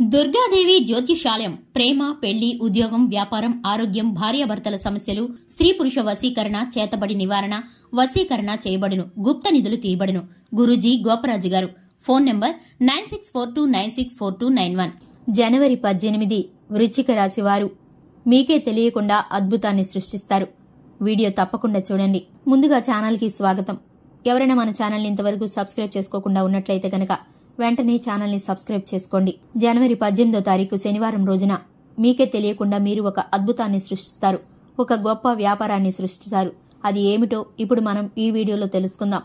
దుర్గాదేవి జ్యోతిషాలయం ప్రేమ, పెళ్లి, ఉద్యోగం, వ్యాపారం, ఆరోగ్యం, భార్యాభర్తల సమస్యలు, స్త్రీ పురుష వశీకరణ, చేతబడి నివారణ, వశీకరణ చేయబడును, గుప్త నిధులు తీయబడును. గురూజీ గోపరాజు గారు. Phone number 9642964291. జనవరి 18 వృశ్చిక రాశి వారు. మీకే తెలియకుండా అద్భుతాన్ని సృష్టిస్తారు. వీడియో తప్పకుండా చూడండి. ముందుగా ఛానల్కి స్వాగతం. ఎవరైనా మన ఛానల్ని ఇంతవరకు సబ్స్క్రైబ్ చేసుకోకుండా ఉన్నట్లయితే కనుక వెంటనే ఛానల్ని సబ్స్క్రైబ్ చేసుకోండి. జనవరి 18వ తారీఖు శనివారం రోజున మీకే తెలియకుండా మీరు ఒక అద్భుతాన్ని సృష్టిస్తారు. ఒక గొప్ప వ్యాపారాన్ని సృష్టిస్తారు. అది ఏమిటో ఇప్పుడు మనం ఈ వీడియోలో తెలుసుకుందాం.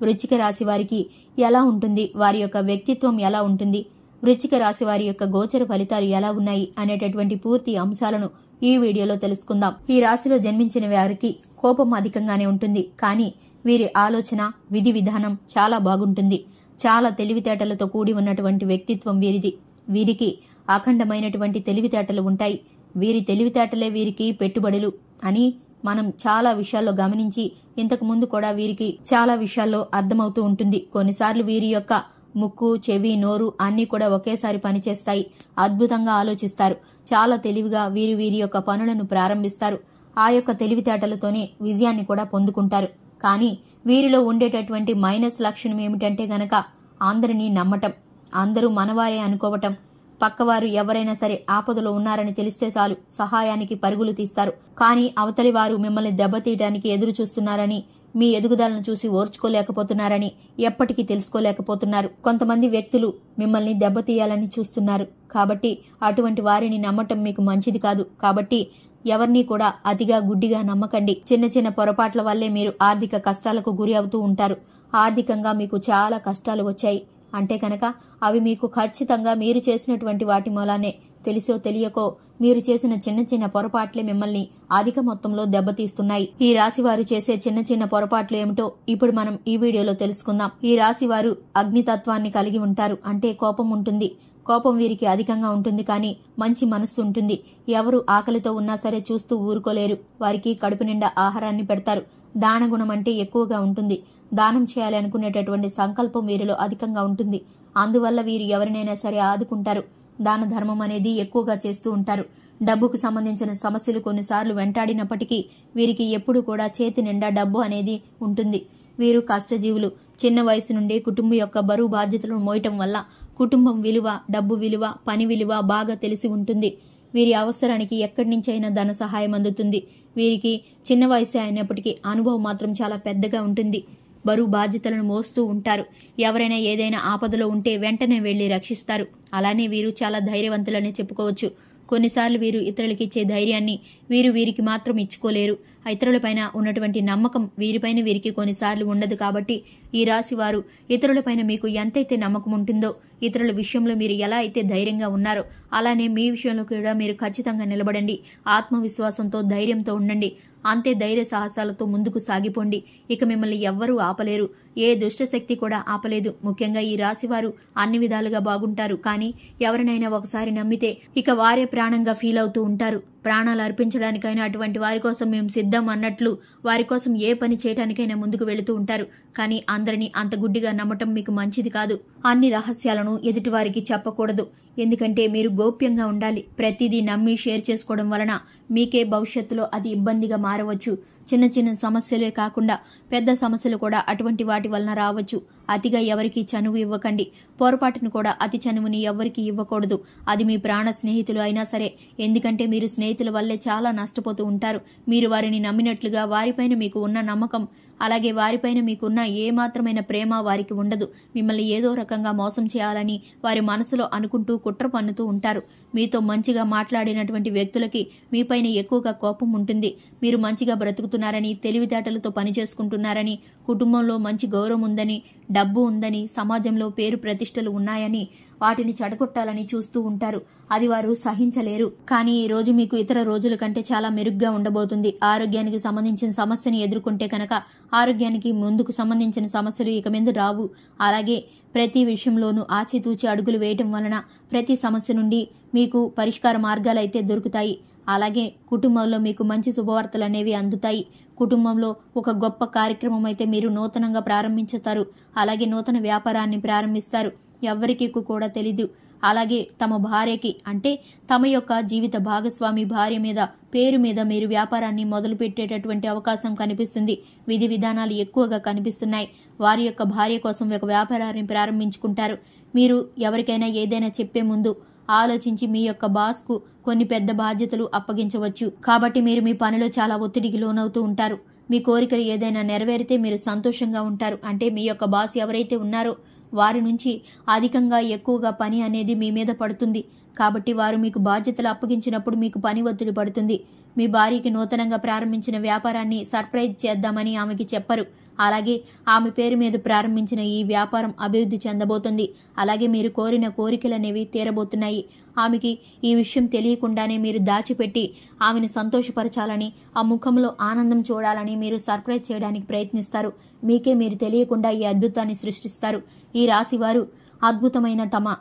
వృశ్చిక రాశి వారికి ఎలా ఉంటుంది, వారి యొక్క వ్యక్తిత్వం ఎలా ఉంటుంది, వృశ్చిక రాశి వారి యొక్క గోచర ఫలితాలు ఎలా ఉన్నాయి అనేటటువంటి పూర్తి అంశాలను ఈ వీడియోలో తెలుసుకుందాం. ఈ రాశిలో జన్మించిన వారికి కోపం అధికంగానే ఉంటుంది. కానీ వీరి ఆలోచన, విధి విధానం చాలా బాగుంటుంది. చాలా తెలివితేటలతో కూడి ఉన్నటువంటి వ్యక్తిత్వం వీరిది. వీరికి అఖండమైనటువంటి తెలివితేటలు ఉంటాయి. వీరి తెలివితేటలే వీరికి పెట్టుబడులు అని మనం చాలా విషయాల్లో గమనించి ఇంతకు ముందు కూడా వీరికి చాలా విషయాల్లో అర్థమవుతూ ఉంటుంది. కొన్నిసార్లు వీరి యొక్క ముక్కు, చెవి, నోరు అన్నీ కూడా ఒకేసారి పనిచేస్తాయి. అద్భుతంగా ఆలోచిస్తారు. చాలా తెలివిగా వీరి యొక్క పనులను ప్రారంభిస్తారు. ఆ యొక్క తెలివితేటలతోనే విజయాన్ని కూడా పొందుకుంటారు. కానీ వీరిలో ఉండేటటువంటి మైనస్ లక్షణం ఏమిటంటే గనక అందరినీ నమ్మటం, అందరూ మనవారే అనుకోవటం, పక్కవారు ఎవరైనా సరే ఆపదలో ఉన్నారని తెలిస్తే చాలు సహాయానికి పరుగులు తీస్తారు. కానీ అవతలి వారు మిమ్మల్ని దెబ్బతీయడానికి ఎదురు చూస్తున్నారని, మీ ఎదుగుదలను చూసి ఓర్చుకోలేకపోతున్నారని ఎప్పటికీ తెలుసుకోలేకపోతున్నారు. కొంతమంది వ్యక్తులు మిమ్మల్ని దెబ్బతీయాలని చూస్తున్నారు. కాబట్టి అటువంటి వారిని నమ్మటం మీకు మంచిది కాదు. కాబట్టి ఎవరినీ కూడా అతిగా గుడ్డిగా నమ్మకండి. చిన్న చిన్న పొరపాట్ల వల్లే మీరు ఆర్థిక కష్టాలకు గురి అవుతూ ఉంటారు. ఆర్థికంగా మీకు చాలా కష్టాలు వచ్చాయి అంటే కనుక అవి మీకు ఖచ్చితంగా మీరు చేసినటువంటి వాటి మూలానే. తెలిసో తెలియకో మీరు చేసిన చిన్న చిన్న పొరపాట్లే మిమ్మల్ని అధిక మొత్తంలో దెబ్బతీస్తున్నాయి. ఈ రాశి వారు చేసే చిన్న చిన్న పొరపాట్లు ఏమిటో ఇప్పుడు మనం ఈ వీడియోలో తెలుసుకుందాం. ఈ రాశి వారు అగ్నితత్వాన్ని కలిగి ఉంటారు. అంటే కోపం ఉంటుంది. కోపం వీరికి అధికంగా ఉంటుంది. కానీ మంచి మనస్సు ఉంటుంది. ఎవరు ఆకలితో ఉన్నా సరే చూస్తూ ఊరుకోలేరు. వారికి కడుపు నిండా ఆహారాన్ని పెడతారు. దానగుణం అంటే ఎక్కువగా ఉంటుంది. దానం చేయాలి అనుకునేటటువంటి సంకల్పం వీరిలో అధికంగా ఉంటుంది. అందువల్ల వీరు ఎవరినైనా సరే ఆదుకుంటారు. దాన ధర్మం అనేది ఎక్కువగా చేస్తూ ఉంటారు. డబ్బుకు సంబంధించిన సమస్యలు కొన్నిసార్లు వెంటాడినప్పటికీ వీరికి ఎప్పుడు కూడా చేతి నిండా డబ్బు అనేది ఉంటుంది. వీరు కష్టజీవులు. చిన్న వయసు నుండి కుటుంబం యొక్క బరువు బాధ్యతలను మోయటం వల్ల కుటుంబం విలువ, డబ్బు విలువ, పని విలువ బాగా తెలిసి ఉంటుంది. వీరి అవసరానికి ఎక్కడి నుంచైనా ధన సహాయం అందుతుంది. వీరికి చిన్న వయసు అయినప్పటికీ అనుభవం మాత్రం చాలా పెద్దగా ఉంటుంది. బరువు బాధ్యతలను మోస్తూ ఉంటారు. ఎవరైనా ఏదైనా ఆపదలో ఉంటే వెంటనే వెళ్లి రక్షిస్తారు. అలానే వీరు చాలా ధైర్యవంతులనే చెప్పుకోవచ్చు. కొన్నిసార్లు వీరు ఇతరులకి ఇచ్చే ధైర్యాన్ని వీరికి మాత్రం ఇచ్చుకోలేరు. ఇతరులపైన ఉన్నటువంటి నమ్మకం వీరిపైన వీరికి కొన్నిసార్లు ఉండదు. కాబట్టి ఈ రాశి వారు ఇతరులపైన మీకు ఎంతైతే నమ్మకం ఉంటుందో, ఇతరుల విషయంలో మీరు ఎలా అయితే ధైర్యంగా ఉన్నారో అలానే మీ విషయంలో కూడా మీరు ఖచ్చితంగా నిలబడండి. ఆత్మవిశ్వాసంతో, ధైర్యంతో ఉండండి. అంతే ధైర్య సాహసాలతో ముందుకు సాగిపోండి. ఇక మిమ్మల్ని ఎవ్వరూ ఆపలేరు. ఏ దుష్టశక్తి కూడా ఆపలేదు. ముఖ్యంగా ఈ రాశివారు అన్ని విధాలుగా బాగుంటారు. కానీ ఎవరినైనా ఒకసారి నమ్మితే ఇక వారే ప్రాణంగా ఫీల్ అవుతూ ఉంటారు. ప్రాణాలు అర్పించడానికైనా అటువంటి వారి కోసం మేము సిద్ధం అన్నట్లు వారి కోసం ఏ పని చేయడానికైనా ముందుకు వెళుతూ ఉంటారు. కానీ అందరినీ అంత గుడ్డిగా నమ్మటం మీకు మంచిది కాదు. అన్ని రహస్యాలను ఎదుటివారికి చెప్పకూడదు. ఎందుకంటే మీరు గోప్యంగా ఉండాలి. ప్రతిదీ నమ్మి షేర్ చేసుకోవడం వలన మీకే భవిష్యత్తులో అది ఇబ్బందిగా మారవచ్చు. చిన్న చిన్న సమస్యలే కాకుండా పెద్ద సమస్యలు కూడా అటువంటి వాటి వలన రావచ్చు. అతిగా ఎవరికి చనువు ఇవ్వకండి. పొరపాటును కూడా అతి చనువుని ఎవరికి ఇవ్వకూడదు. అది మీ ప్రాణ స్నేహితులు అయినా సరే. ఎందుకంటే మీరు స్నేహితుల వల్లే చాలా నష్టపోతూ ఉంటారు. మీరు వారిని నమ్మినట్లుగా వారిపైన మీకు ఉన్న నమ్మకం, అలాగే వారిపైన మీకున్న ఏమాత్రమైన ప్రేమ వారికి ఉండదు. మిమ్మల్ని ఏదో రకంగా మోసం చేయాలని వారి మనసులో అనుకుంటూ కుట్ర పన్నుతూ ఉంటారు. మీతో మంచిగా మాట్లాడినటువంటి వ్యక్తులకి మీపైన ఎక్కువగా కోపం ఉంటుంది. మీరు మంచిగా బ్రతుకుతున్నారని, తెలివితేటలతో పనిచేసుకుంటున్నారని, కుటుంబంలో మంచి గౌరవం ఉందని, డబ్బు ఉందని, సమాజంలో పేరు ప్రతిష్టలు ఉన్నాయని వాటిని చెడగొట్టాలని చూస్తూ ఉంటారు. అది వారు సహించలేరు. కానీ ఈ రోజు మీకు ఇతర రోజుల కంటే చాలా మెరుగ్గా ఉండబోతుంది. ఆరోగ్యానికి సంబంధించిన సమస్యని ఎదుర్కొంటే కనుక ఆరోగ్యానికి ముందుకు సంబంధించిన సమస్యలు ఇక మీద రావు. అలాగే ప్రతి విషయంలోనూ ఆచితూచి అడుగులు వేయటం వలన ప్రతి సమస్య నుండి మీకు పరిష్కార మార్గాలు అయితే దొరుకుతాయి. అలాగే కుటుంబంలో మీకు మంచి శుభవార్తలు అనేవి అందుతాయి. కుటుంబంలో ఒక గొప్ప కార్యక్రమం అయితే మీరు నూతనంగా ప్రారంభించుతారు. అలాగే నూతన వ్యాపారాన్ని ప్రారంభిస్తారు. ఎవ్వరికీ కూడా తెలీదు. అలాగే తమ భార్యకి అంటే తమ యొక్క జీవిత భాగస్వామి భార్య మీద పేరు మీద మీరు వ్యాపారాన్ని మొదలు పెట్టేటటువంటి అవకాశం కనిపిస్తుంది. విధి విధానాలు ఎక్కువగా కనిపిస్తున్నాయి. వారి యొక్క భార్య కోసం ఒక వ్యాపారాన్ని ప్రారంభించుకుంటారు. మీరు ఎవరికైనా ఏదైనా చెప్పే ముందు ఆలోచించి మీ యొక్క బాస్కు కొన్ని పెద్ద బాధ్యతలు అప్పగించవచ్చు. కాబట్టి మీరు మీ పనిలో చాలా ఒత్తిడికి లోనవుతూ ఉంటారు. మీ కోరికలు ఏదైనా నెరవేరితే మీరు సంతోషంగా ఉంటారు. అంటే మీ యొక్క బాస్ ఎవరైతే ఉన్నారో వారి నుంచి అధికంగా ఎక్కువగా పని అనేది మీ మీద పడుతుంది. కాబట్టి వారు మీకు బాధ్యతలు అప్పగించినప్పుడు మీకు పని ఒత్తిడి పడుతుంది. మీ భార్యకి నూతనంగా ప్రారంభించిన వ్యాపారాన్ని సర్ప్రైజ్ చేద్దామని ఆమెకి చెప్పరు. అలాగే ఆమె పేరు మీద ప్రారంభించిన ఈ వ్యాపారం అభివృద్ధి చెందబోతుంది. అలాగే మీరు కోరిన కోరికలనేవి తీరబోతున్నాయి. ఆమెకి ఈ విషయం తెలియకుండానే మీరు దాచిపెట్టి ఆమెను సంతోషపరచాలని, ఆ ముఖంలో ఆనందం చూడాలని మీరు సర్ప్రైజ్ చేయడానికి ప్రయత్నిస్తారు. మీకే మీరు తెలియకుండా ఈ అద్భుతాన్ని సృష్టిస్తారు. ఈ రాశి వారు అద్భుతమైన తమ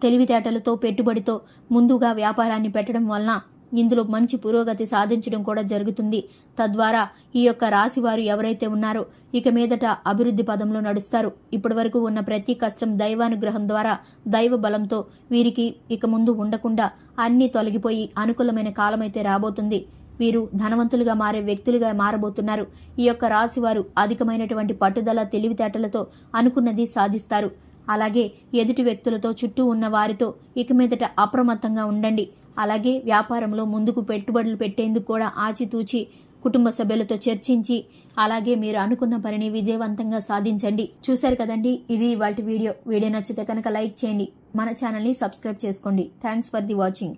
తెలివితేటలతో పెట్టుబడితో ముందుగా వ్యాపారాన్ని పెట్టడం వలన ఇందులో మంచి పురోగతి సాధించడం కూడా జరుగుతుంది. తద్వారా ఈ యొక్క రాశి వారు ఎవరైతే ఉన్నారో ఇక మీదట అభివృద్ధి పదంలో నడుస్తారు. ఇప్పటి వరకు ఉన్న ప్రతి కష్టం దైవానుగ్రహం ద్వారా దైవ బలంతో వీరికి ఇక ముందు ఉండకుండా అన్నీ తొలగిపోయి అనుకూలమైన కాలమైతే రాబోతుంది. వీరు ధనవంతులుగా మారే వ్యక్తులుగా మారబోతున్నారు. ఈ యొక్క రాశి వారు అధికమైనటువంటి పట్టుదల తెలివితేటలతో అనుకున్నది సాధిస్తారు. అలాగే ఎదుటి వ్యక్తులతో చుట్టూ ఉన్న వారితో ఇక మీదట అప్రమత్తంగా ఉండండి. అలాగే వ్యాపారంలో ముందుకు పెట్టుబడులు పెట్టేందుకు కూడా ఆచితూచి కుటుంబ సభ్యులతో చర్చించి అలాగే మీరు అనుకున్న పనిని విజయవంతంగా సాధించండి. చూశారు కదండి, ఇది ఇవాల్టి వీడియో. వీడియో నచ్చితే కనుక లైక్ చేయండి, మన ఛానల్ని సబ్స్క్రైబ్ చేసుకోండి. Thanks for the watching.